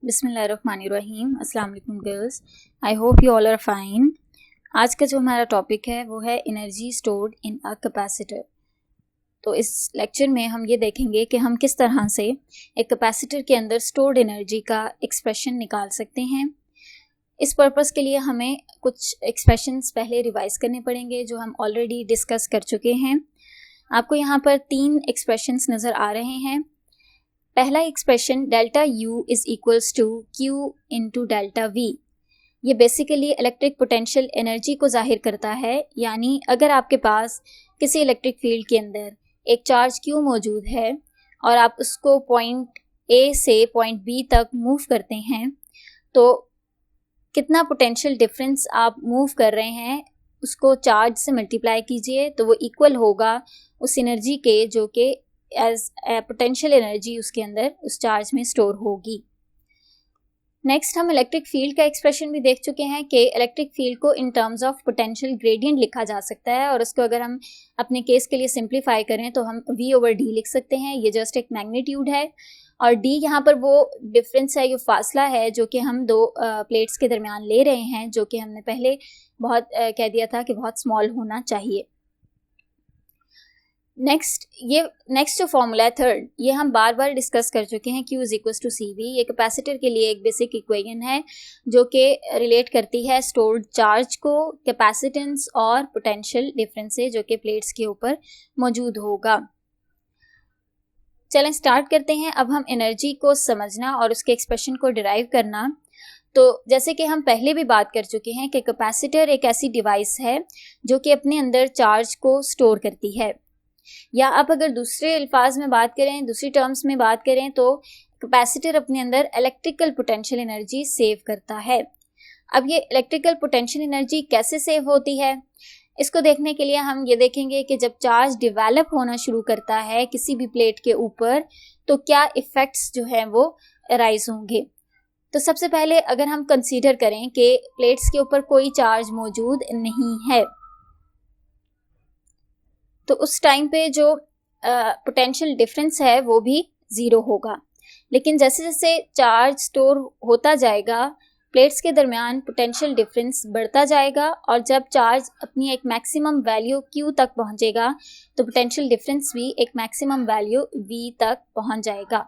बिस्मिल्लाहिर्रहमानिर्रहीम। अस्सलाम वालेकुम girls, I hope you all are fine. आज का जो हमारा टॉपिक है वो है energy stored in a capacitor. तो इस लेक्चर में हम ये देखेंगे कि हम किस तरह से एक कैपेसिटर के अंदर स्टोर्ड एनर्जी का एक्सप्रेशन निकाल सकते हैं। इस पर्पस के लिए हमें कुछ एक्सप्रेशंस पहले रिवाइज करने पड़ेंगे जो हम ऑलरेडी डिस्कस कर चुके हैं। आपको यहाँ पर 3 एक्सप्रेशंस नज़र आ रहे हैं। पहला expression delta U is equals to Q into delta V, ये बेसिकली इलेक्ट्रिक पोटेंशियल एनर्जी को जाहिर करता है। यानी अगर आपके पास किसी इलेक्ट्रिक फील्ड के अंदर एक चार्ज Q मौजूद है और आप उसको पॉइंट A से पॉइंट B तक मूव करते हैं, तो कितना पोटेंशियल डिफरेंस आप मूव कर रहे हैं उसको चार्ज से मल्टीप्लाई कीजिए, तो वो इक्वल होगा उस एनर्जी के जो कि एज पोटेंशियल एनर्जी उसके अंदर उस चार्ज में स्टोर होगी। नेक्स्ट हम इलेक्ट्रिक फील्ड का एक्सप्रेशन भी देख चुके हैं कि इलेक्ट्रिक फील्ड को in terms of potential gradient लिखा जा सकता है, और उसको अगर हम अपने केस के लिए सिंप्लीफाई करें तो हम V/D लिख सकते हैं। ये जस्ट एक मैग्नीट्यूड है, और D यहाँ पर वो डिफरेंस है, ये फासला है जो कि हम दो प्लेट्स के दरमियान ले रहे हैं, जो कि हमने पहले बहुत कह दिया था कि बहुत स्मॉल होना चाहिए। नेक्स्ट जो फॉर्मूला है थर्ड, ये हम बार बार डिस्कस कर चुके हैं। Q is equal to CV, ये कैपेसिटर के लिए एक बेसिक इक्वेशन है जो कि रिलेट करती है स्टोर्ड चार्ज को, कैपेसिटेंस और पोटेंशियल डिफरेंस से जो कि प्लेट्स के ऊपर मौजूद होगा। चलें स्टार्ट करते हैं। अब हम एनर्जी को समझना और उसके एक्सप्रेशन को डिराइव करना। तो जैसे कि हम पहले भी बात कर चुके हैं कि कैपेसिटर एक ऐसी डिवाइस है जो कि अपने अंदर चार्ज को स्टोर करती है, या आप अगर दूसरे अल्फाज में बात करें, दूसरी टर्म्स में बात करें, तो कैपेसिटर अपने अंदर इलेक्ट्रिकल पोटेंशियल एनर्जी सेव करता है। अब ये इलेक्ट्रिकल पोटेंशियल एनर्जी कैसे सेव होती है, इसको देखने के लिए हम ये देखेंगे कि जब चार्ज डेवलप होना शुरू करता है किसी भी प्लेट के ऊपर, तो क्या इफेक्ट्स जो हैं वो अराइज होंगे। तो सबसे पहले अगर हम कंसीडर करें कि प्लेट्स के ऊपर कोई चार्ज मौजूद नहीं है, तो उस टाइम पे जो पोटेंशियल डिफरेंस है वो भी 0 होगा। लेकिन जैसे जैसे चार्ज स्टोर होता जाएगा, प्लेट्स के दरमियान पोटेंशियल डिफरेंस बढ़ता जाएगा, और जब चार्ज अपनी एक मैक्सिमम वैल्यू Q तक पहुंचेगा तो पोटेंशियल डिफरेंस भी एक मैक्सिमम वैल्यू V तक पहुंच जाएगा।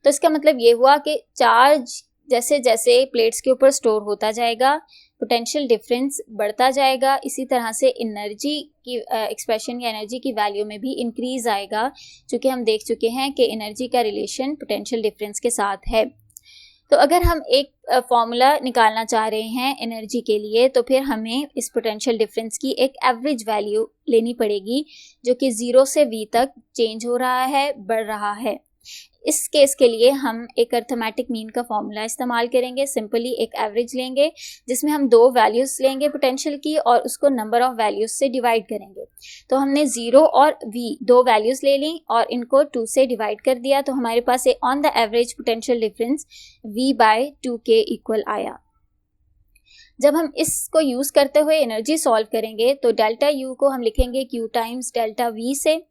तो इसका मतलब ये हुआ कि चार्ज जैसे जैसे प्लेट्स के ऊपर स्टोर होता जाएगा, पोटेंशियल डिफरेंस बढ़ता जाएगा। इसी तरह से एनर्जी की एक्सप्रेशन या एनर्जी की वैल्यू में भी इंक्रीज आएगा, चूँकि हम देख चुके हैं कि एनर्जी का रिलेशन पोटेंशियल डिफरेंस के साथ है। तो अगर हम एक फॉर्मूला निकालना चाह रहे हैं एनर्जी के लिए, तो फिर हमें इस पोटेंशियल डिफरेंस की एक एवरेज वैल्यू लेनी पड़ेगी जो कि 0 से V तक चेंज हो रहा है, बढ़ रहा है। इस केस के लिए हम एक अर्थमेटिक मीन का फॉर्मूला इस्तेमाल करेंगे। सिंपली एक एवरेज लेंगे जिसमें हम 2 वैल्यूज लेंगे पोटेंशियल की, और उसको नंबर ऑफ वैल्यूज से डिवाइड करेंगे। तो हमने 0 और V 2 वैल्यूज ले ली और इनको 2 से डिवाइड कर दिया, तो हमारे pass on the average potential difference V/2 के इक्वल आया। जब हम इसको यूज करते हुए एनर्जी सॉल्व करेंगे तो डेल्टा U को हम लिखेंगे Q टाइम्स डेल्टा V से।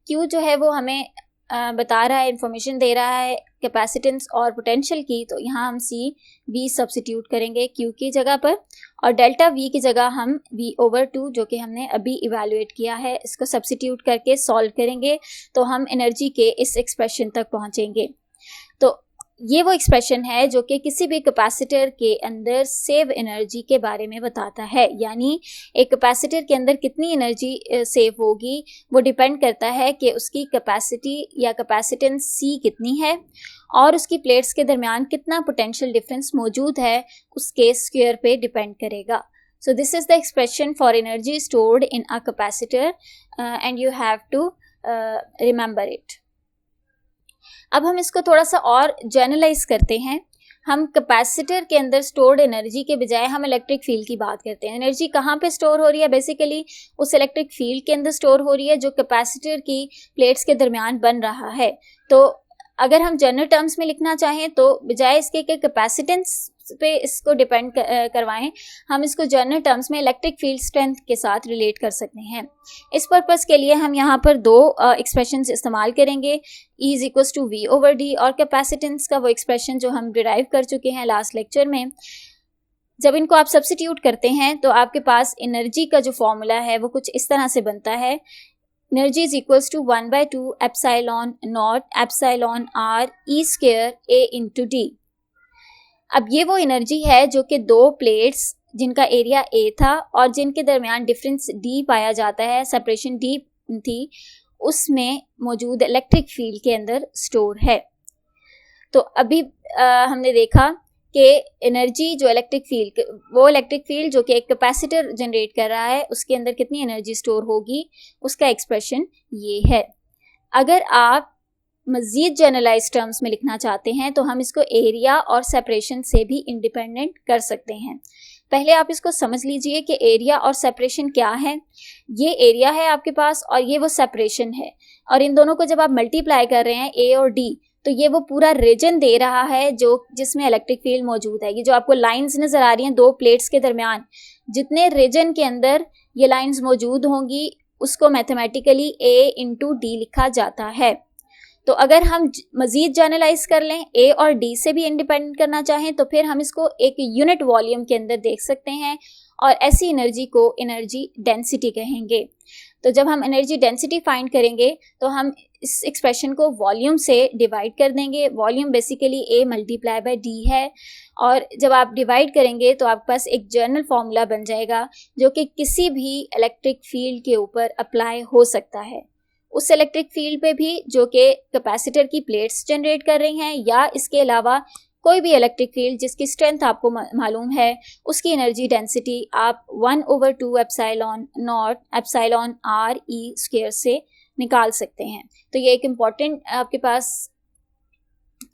Q जो है वो हमें बता रहा है, इंफॉर्मेशन दे रहा है कैपेसिटेंस और पोटेंशियल की, तो यहाँ हम CV सब्स्टिट्यूट करेंगे Q की जगह पर, और डेल्टा V की जगह हम V/2 जो कि हमने अभी इवैल्यूएट किया है, इसको सब्स्टिट्यूट करके सॉल्व करेंगे तो हम एनर्जी के इस एक्सप्रेशन तक पहुँचेंगे। तो ये वो एक्सप्रेशन है जो कि किसी भी कैपेसिटर के अंदर सेव एनर्जी के बारे में बताता है। यानी एक कैपेसिटर के अंदर कितनी एनर्जी सेव होगी वो डिपेंड करता है कि उसकी कैपेसिटी या कैपेसिटेंस C कितनी है और उसकी प्लेट्स के दरमियान कितना पोटेंशियल डिफरेंस मौजूद है, उसके स्क्वायर पे डिपेंड करेगा। So this is the expression for energy stored in a capacitor and you have to remember it. अब हम इसको थोड़ा सा और जनरलाइज करते हैं। हम कैपेसिटर के अंदर स्टोर्ड एनर्जी के बजाय हम इलेक्ट्रिक फील्ड की बात करते हैं। एनर्जी कहाँ पे स्टोर हो रही है, बेसिकली उस इलेक्ट्रिक फील्ड के अंदर स्टोर हो रही है जो कैपेसिटर की प्लेट्स के दरमियान बन रहा है। तो अगर हम जनरल टर्म्स में लिखना चाहें तो बजाय इसके कि कैपेसिटेंस पे इसको डिपेंड करवाएं, हम इसको जनरल टर्म्स में इलेक्ट्रिक फील्ड स्ट्रेंथ के साथ रिलेट कर सकते हैं। इस पर्पस के लिए हम यहाँ पर दो एक्सप्रेशंस इस्तेमाल करेंगे, E is equal to V over D, और कैपेसिटेंस का वो एक्सप्रेशन जो हम डिराइव कर चुके हैं लास्ट लेक्चर में। जब इनको आप सब्स्टिट्यूट करते हैं तो आपके पास एनर्जी का जो फॉर्मूला है वो कुछ इस तरह से बनता है, energy is equals to 1/2 epsilon nought epsilon r E square A into D। अब ये वो एनर्जी है जो कि दो प्लेट्स जिनका एरिया A था और जिनके दरमियान डिफरेंस D पाया जाता है, सेपरेशन D थी, उसमें मौजूद इलेक्ट्रिक फील्ड के अंदर स्टोर है। तो अभी हमने देखा कि एनर्जी जो इलेक्ट्रिक फील्ड जो कि एक कैपेसिटर जनरेट कर रहा है उसके अंदर कितनी एनर्जी स्टोर होगी, उसका एक्सप्रेशन ये है। अगर आप मज़ीद जनरलाइज टर्म्स में लिखना चाहते हैं तो हम इसको एरिया और सेपरेशन से भी इंडिपेंडेंट कर सकते हैं। पहले आप इसको समझ लीजिए कि एरिया और सेपरेशन क्या है। ये एरिया है आपके पास और ये वो सेपरेशन है, और इन दोनों को जब आप मल्टीप्लाई कर रहे हैं A और D तो ये वो पूरा रीजन दे रहा है जो जिसमें इलेक्ट्रिक फील्ड मौजूद है। ये जो आपको लाइंस नजर आ रही हैं दो प्लेट्स के दरमियान, जितने रीजन के अंदर ये लाइंस मौजूद होंगी उसको मैथमेटिकली A इंटू D लिखा जाता है। तो अगर हम मजीद जनरलाइज कर लें, A और D से भी इंडिपेंडेंट करना चाहें तो फिर हम इसको एक यूनिट वॉल्यूम के अंदर देख सकते हैं, और ऐसी एनर्जी को एनर्जी डेंसिटी कहेंगे। तो जब हम एनर्जी डेंसिटी फाइंड करेंगे तो हम इस एक्सप्रेशन को वॉल्यूम से डिवाइड कर देंगे। Volume basically A multiply by D है, और जब आप डिवाइड करेंगे तो आपके पास एक जनरल फॉर्मूला बन जाएगा जो कि किसी भी इलेक्ट्रिक फील्ड के ऊपर अप्लाई हो सकता है, उस इलेक्ट्रिक फील्ड पे भी जो कि कैपेसिटर की प्लेट्स जनरेट कर रही हैं, या इसके अलावा कोई भी इलेक्ट्रिक फील्ड जिसकी स्ट्रेंथ आपको मालूम है उसकी एनर्जी डेंसिटी आप 1/2 epsilon nought epsilon r E square से निकाल सकते हैं। तो ये एक इम्पॉर्टेंट आपके पास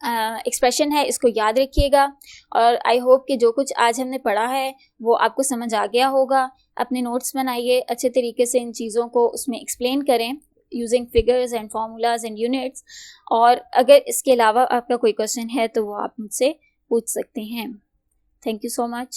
एक्सप्रेशन है, इसको याद रखिएगा। और आई होप कि जो कुछ आज हमने पढ़ा है वो आपको समझ आ गया होगा। अपने नोट्स बनाइए, अच्छे तरीके से इन चीज़ों को उसमें एक्सप्लेन करें using figures and formulas and units. और अगर इसके अलावा आपका कोई क्वेश्चन है तो वो आप मुझसे पूछ सकते हैं। Thank you so much.